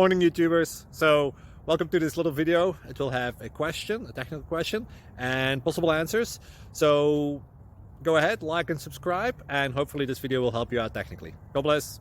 Morning YouTubers. So welcome to this little video. It will have a question, a technical question, and possible answers. So go ahead, like and subscribe, and hopefully this video will help you out technically. God bless.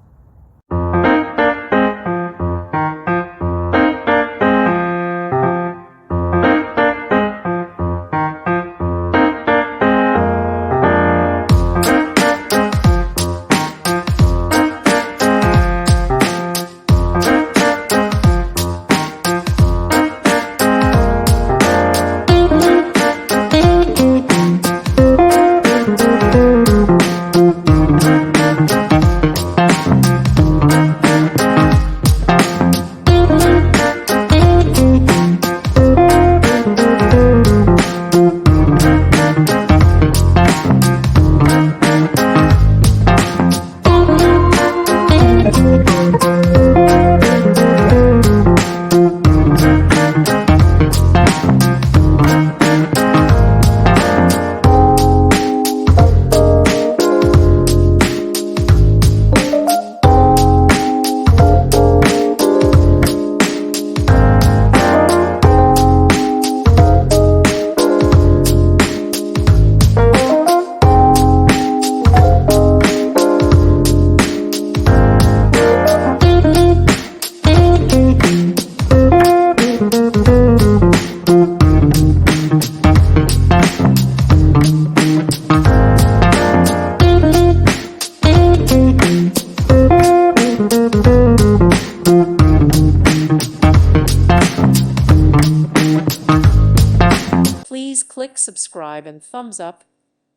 Please click subscribe and thumbs up.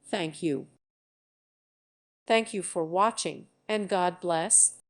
Thank you. Thank you for watching, and God bless.